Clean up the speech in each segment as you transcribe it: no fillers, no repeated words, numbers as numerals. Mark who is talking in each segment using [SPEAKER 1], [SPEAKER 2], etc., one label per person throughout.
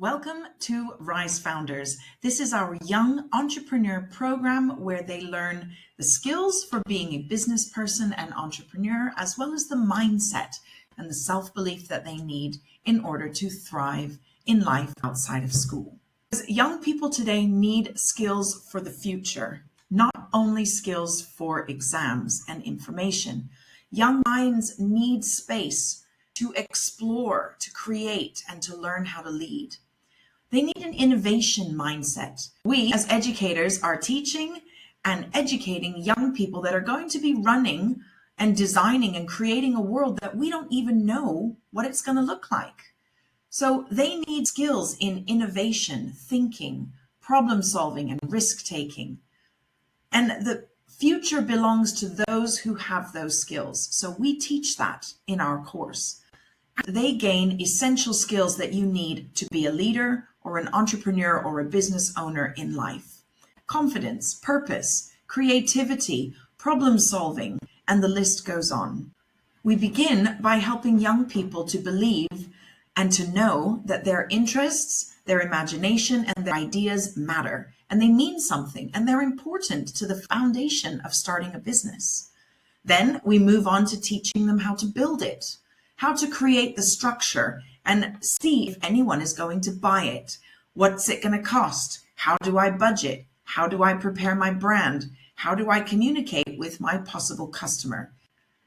[SPEAKER 1] Welcome to Rise Founders. This is our young entrepreneur program where they learn the skills for being a business person and entrepreneur, as well as the mindset and the self-belief that they need in order to thrive in life outside of school. Because young people today need skills for the future, not only skills for exams and information. Young minds need space to explore, to create, and to learn how to lead. They need an innovation mindset. We as educators are teaching and educating young people that are going to be running and designing and creating a world that we don't even know what it's going to look like. So they need skills in innovation, thinking, problem solving, and risk taking. And the future belongs to those who have those skills. So we teach that in our course. They gain essential skills that you need to be a leader or an entrepreneur or a business owner in life. Confidence, purpose, creativity, problem solving, and the list goes on. We begin by helping young people to believe and to know that their interests, their imagination, and their ideas matter, and they mean something, and they're important to the foundation of starting a business. Then we move on to teaching them how to build it, how to create the structure and see if anyone is going to buy it. What's it going to cost? How do I budget? How do I prepare my brand? How do I communicate with my possible customer?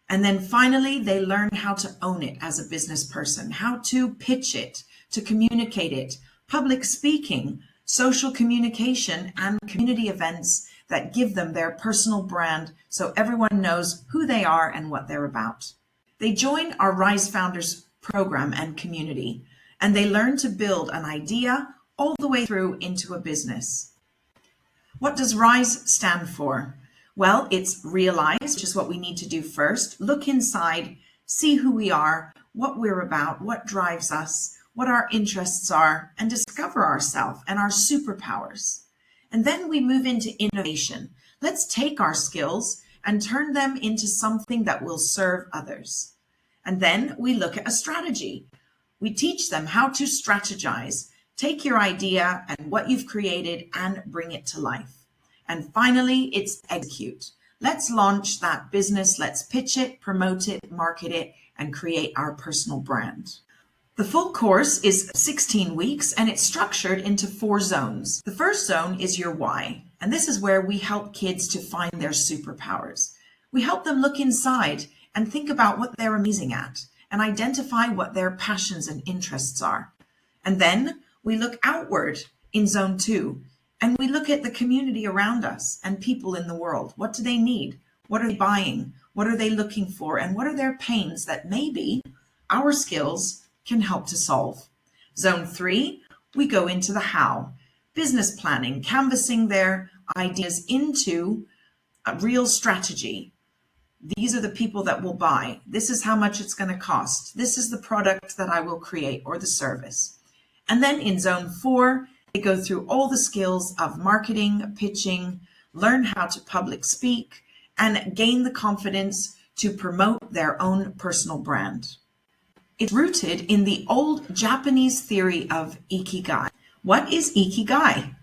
[SPEAKER 1] And then finally, they learn how to own it as a business person, how to pitch it, to communicate it, public speaking, social communication, and community events that give them their personal brand so everyone knows who they are and what they're about. They join our Rise Founders program and community, and they learn to build an idea all the way through into a business. What does RISE stand for? Well, it's realize, which is what we need to do first. Look inside, see who we are, what we're about, what drives us, what our interests are, and discover ourselves and our superpowers. And then we move into innovation. Let's take our skills and turn them into something that will serve others. And then we look at a strategy. We teach them how to strategize, take your idea and what you've created and bring it to life. And finally, it's execute. Let's launch that business. Let's pitch it, promote it, market it, and create our personal brand. The full course is 16 weeks and it's structured into 4 zones. The first zone is your why. And this is where we help kids to find their superpowers. We help them look inside and think about what they're amazing at and identify what their passions and interests are. And then we look outward in zone 2 and we look at the community around us and people in the world. What do they need? What are they buying? What are they looking for? And what are their pains that maybe our skills can help to solve? Zone 3, we go into the how. Business planning, canvassing their ideas into a real strategy. These are the people that will buy. This is how much it's going to cost. This is the product that I will create or the service. And then in zone 4, they go through all the skills of marketing, pitching, learn how to public speak, and gain the confidence to promote their own personal brand. It's rooted in the old Japanese theory of ikigai. What is ikigai?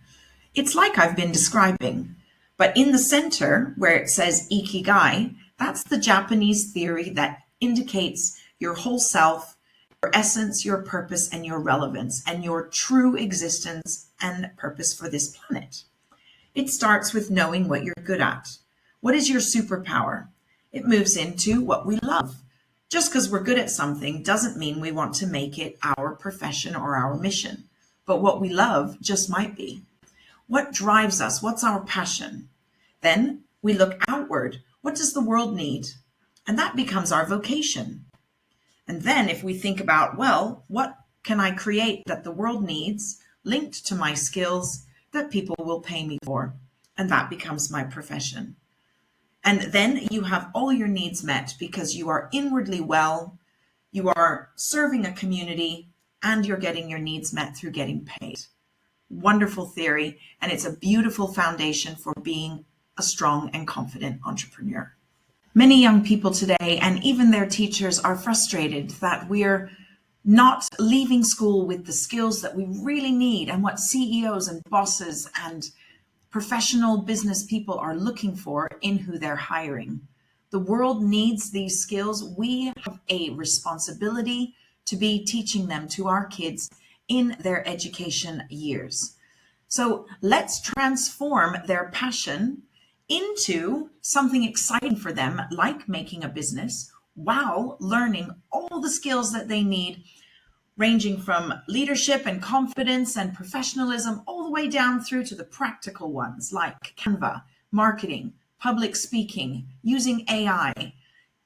[SPEAKER 1] It's like I've been describing, but in the center where it says ikigai, that's the Japanese theory that indicates your whole self, your essence, your purpose, and your relevance, and your true existence and purpose for this planet. It starts with knowing what you're good at. What is your superpower? It moves into what we love. Just because we're good at something doesn't mean we want to make it our profession or our mission, but what we love just might be. What drives us? What's our passion? Then we look outward. What does the world need? And that becomes our vocation. And then if we think about, well, what can I create that the world needs, linked to my skills that people will pay me for? And that becomes my profession. And then you have all your needs met because you are inwardly well, you are serving a community, and you're getting your needs met through getting paid. Wonderful theory, and it's a beautiful foundation for being a strong and confident entrepreneur. Many young people today, and even their teachers, are frustrated that we're not leaving school with the skills that we really need and what CEOs and bosses and professional business people are looking for in who they're hiring. The world needs these skills. We have a responsibility to be teaching them to our kids in their education years. So let's transform their passion into something exciting for them, like making a business, while learning all the skills that they need, ranging from leadership and confidence and professionalism all the way down through to the practical ones like Canva, marketing, public speaking, using AI,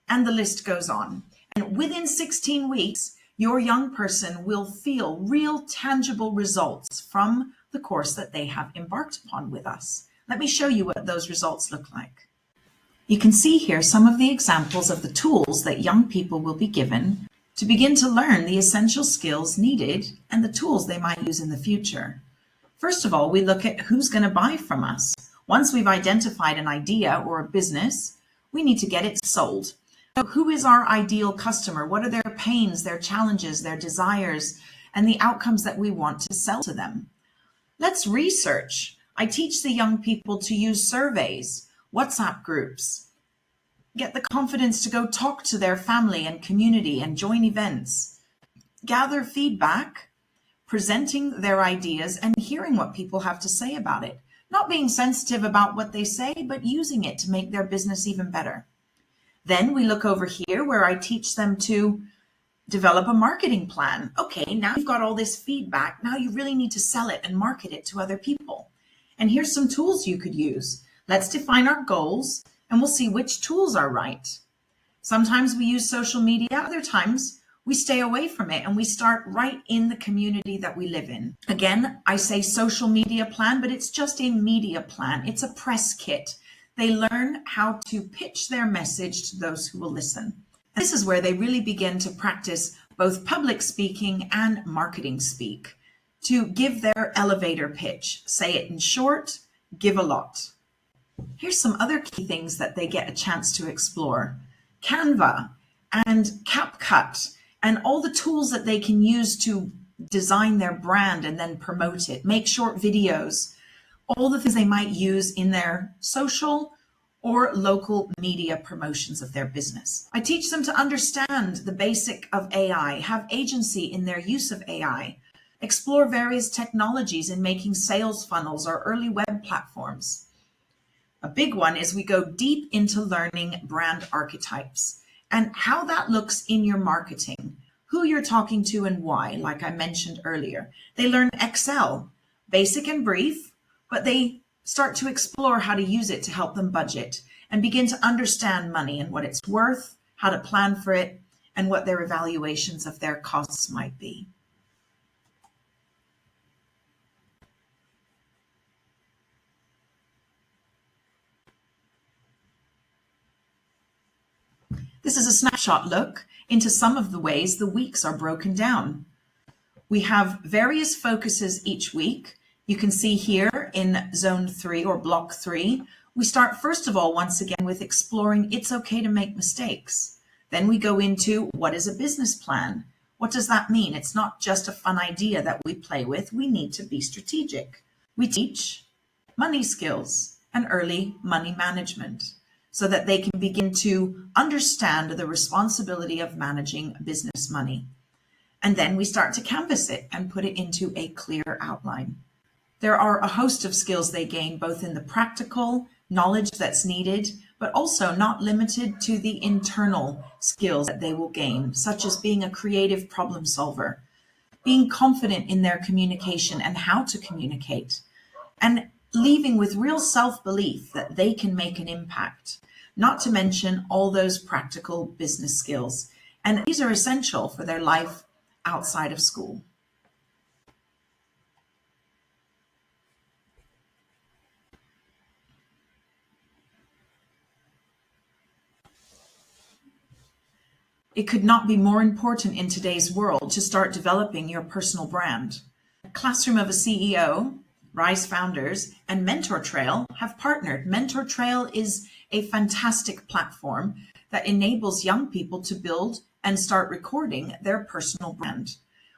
[SPEAKER 1] and the list goes on. And within 16 weeks, your young person will feel real tangible results from the course that they have embarked upon with us. Let me show you what those results look like. You can see here some of the examples of the tools that young people will be given to begin to learn the essential skills needed and the tools they might use in the future. First of all, we look at who's going to buy from us. Once we've identified an idea or a business, we need to get it sold. So who is our ideal customer? What are their pains, their challenges, their desires, and the outcomes that we want to sell to them? Let's research. I teach the young people to use surveys, WhatsApp groups, get the confidence to go talk to their family and community and join events, gather feedback, presenting their ideas and hearing what people have to say about it. Not being sensitive about what they say, but using it to make their business even better. Then we look over here where I teach them to develop a marketing plan. Okay, now you've got all this feedback. Now you really need to sell it and market it to other people. And here's some tools you could use. Let's define our goals and we'll see which tools are right. Sometimes we use social media, other times we stay away from it and we start right in the community that we live in. Again, I say social media plan, but it's just a media plan. It's a press kit. They learn how to pitch their message to those who will listen. And this is where they really begin to practice both public speaking and marketing speak, to give their elevator pitch. Say it in short, give a lot. Here's some other key things that they get a chance to explore. Canva and CapCut and all the tools that they can use to design their brand and then promote it, make short videos, all the things they might use in their social or local media promotions of their business. I teach them to understand the basic of AI, have agency in their use of AI, explore various technologies in making sales funnels or early web platforms. A big one is we go deep into learning brand archetypes and how that looks in your marketing, who you're talking to and why, like I mentioned earlier. They learn Excel, basic and brief, but they start to explore how to use it to help them budget and begin to understand money and what it's worth, how to plan for it, and what their evaluations of their costs might be. This is a snapshot look into some of the ways the weeks are broken down. We have various focuses each week. You can see here in zone 3 or block 3, we start first of all, once again, with exploring it's okay to make mistakes. Then we go into what is a business plan? What does that mean? It's not just a fun idea that we play with. We need to be strategic. We teach money skills and early money management, so that they can begin to understand the responsibility of managing business money. And then we start to canvas it and put it into a clear outline. There are a host of skills they gain, both in the practical knowledge that's needed, but also not limited to the internal skills that they will gain, such as being a creative problem solver, being confident in their communication and how to communicate, and leaving with real self-belief that they can make an impact. Not to mention all those practical business skills. And these are essential for their life outside of school. It could not be more important in today's world to start developing your personal brand. Classroom of a CEO, Rise Founders, and Mentor Trail have partnered. Mentor Trail is a fantastic platform that enables young people to build and start recording their personal brand.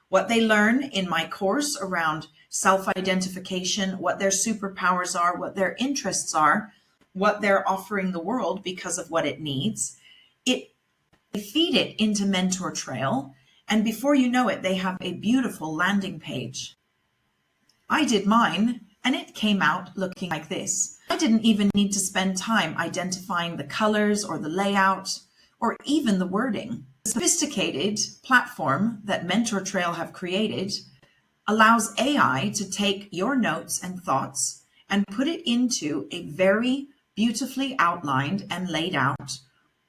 [SPEAKER 1] What they learn in my course around self-identification, what their superpowers are, what their interests are, what they're offering the world because of what it needs, they feed it into Mentor Trail, and before you know it, they have a beautiful landing page. I did mine, and it came out looking like this. I didn't even need to spend time identifying the colors or the layout or even the wording. The sophisticated platform that Mentor Trail have created allows AI to take your notes and thoughts and put it into a very beautifully outlined and laid out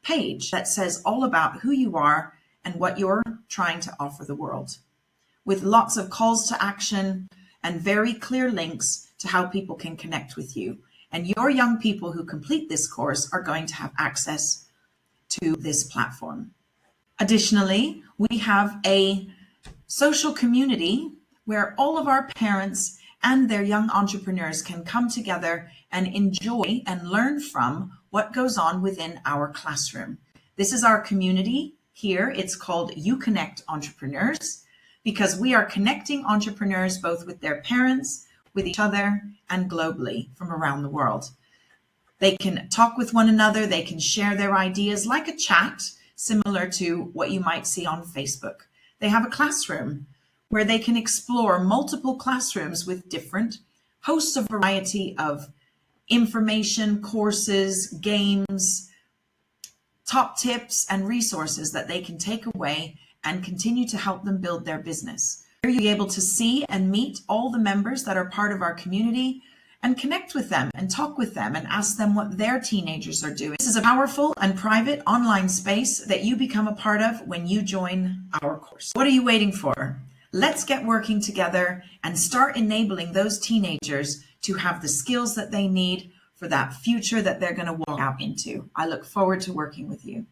[SPEAKER 1] page that says all about who you are and what you're trying to offer the world, with lots of calls to action and very clear links to how people can connect with you. And your young people who complete this course are going to have access to this platform. Additionally, we have a social community where all of our parents and their young entrepreneurs can come together and enjoy and learn from what goes on within our classroom. This is our community here. It's called You Connect Entrepreneurs, because we are connecting entrepreneurs both with their parents, with each other, and globally from around the world. They can talk with one another. They can share their ideas like a chat, similar to what you might see on Facebook. They have a classroom where they can explore multiple classrooms with different hosts, of variety of information, courses, games, top tips, and resources that they can take away and continue to help them build their business. Here you'll be able to see and meet all the members that are part of our community and connect with them and talk with them and ask them what their teenagers are doing. This is a powerful and private online space that you become a part of when you join our course. What are you waiting for? Let's get working together and start enabling those teenagers to have the skills that they need for that future that they're going to walk out into. I look forward to working with you.